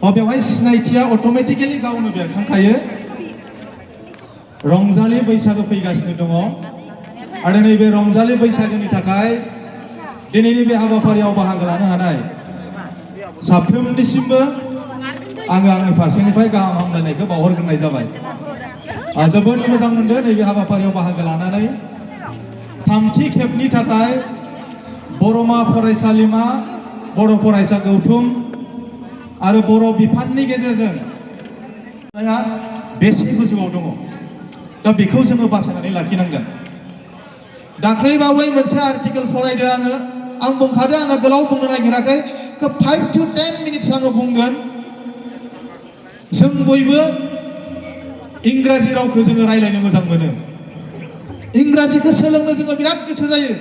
बेवहाय सिनायथिया अट'मेटिकेलि गावनो बेरखांखायो रंजालि बैसागो फैगासिनो दङ आरो नैबे रंजालि बैसागोनि थाखाय दिनैनि बे हाबाफारियाव बाहागो लानो हानाय साफ्रोमनिसिमबो आङो आंनि फारसेनिफ्राय गाहाम हामलायनायखौ बावहरग्रोनाय जाबाय। जोबोद मोजां मोनदों नैबे हाबाफारियाव बाहागो लानानै। थामथि खेबनि थाखाय बरमा फरायसालिमा, बर' फरायसा गौथुम आरो बर' बिफाननि गेजेरजों बेसे गोजौआव दङ दा बेखौ जोङो बासायनानै लाखिनांगोन। दाख्लैबावै मोनसे आर्टिकेल फरायदों आं बुंखादों, आङो गोलाव बुंनो नागिराखै, 5 to 10 मिनिट्स आङो बुंगोन। जों बयबो इंराजि रावखौ जोङो रायलायनो मोजां मोनो, इंराजिखौ सोलोंनो जोङो बिराद गोसो जायो।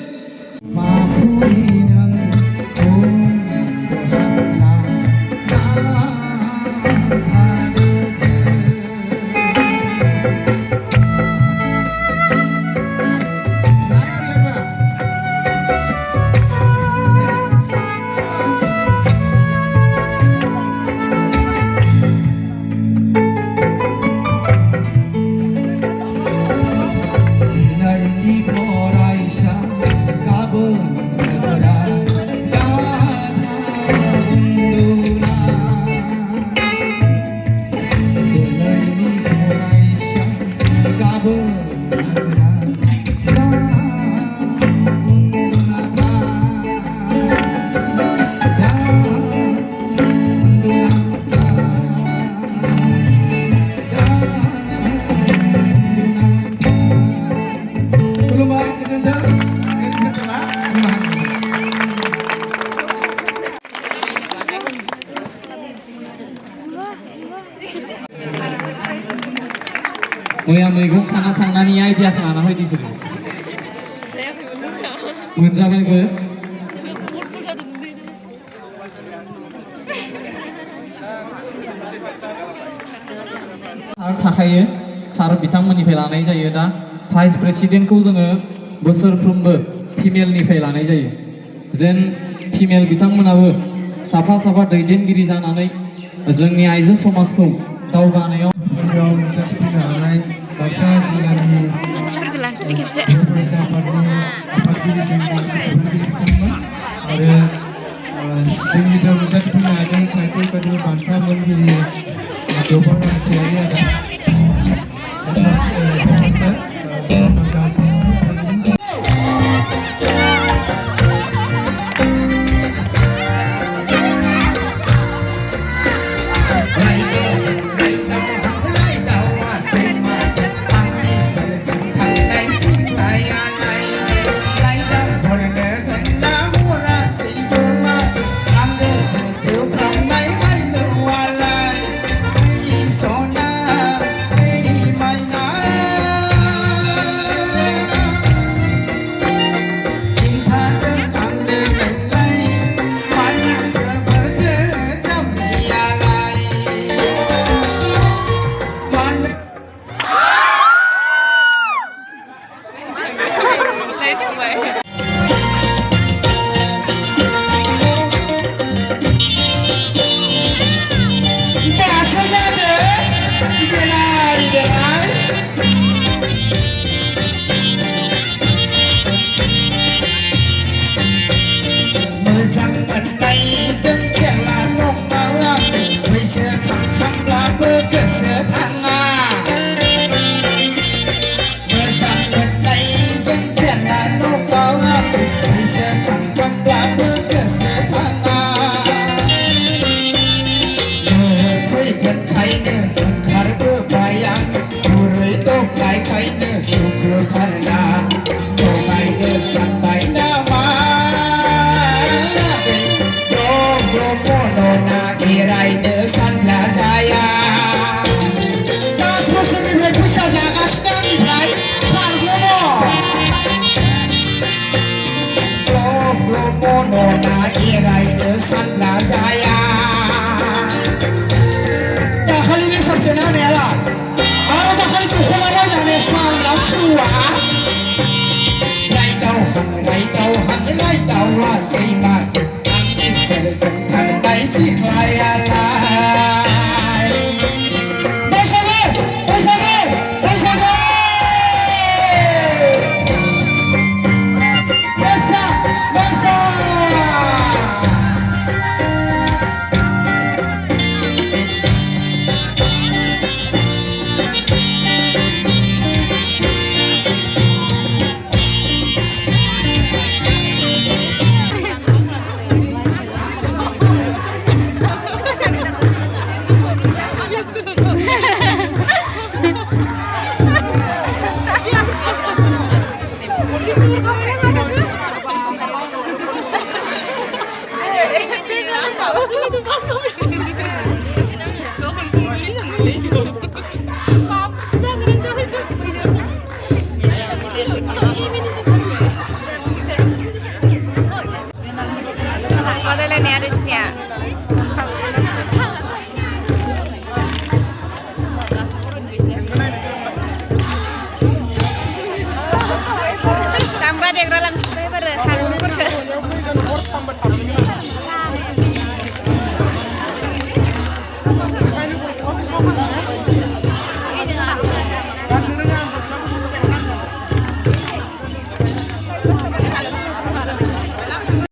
मैया मैगं खाना थांनानै आइडियाखौ लाना फैदिसोरो मोनजाबायबो। सार थाखायो, सार बिथांमोननिफ्राय लानाय जायो। दा भाइस प्रेसिडेन्टखौ जोङो बोसोरफ्रोमबो फिमेलनिफ्राय लानाय जायो, जेन फिमेल बिथांमोनाबो साफा साफा दैदेनगिरि जानानै जोंनि आइजो समाजखौ दावगानायाव नुजाथिफैनो हानाय बाक्सा जिल्लानि फरायसा आफादनि आफादगिरि बिथांमोन आरो जोंनि गेजेराव नुजाथिफैनो हादों साहित्य एकाडेमि बान्था मोनगिरि देवबार रामसियारि आदा Hãy subscribe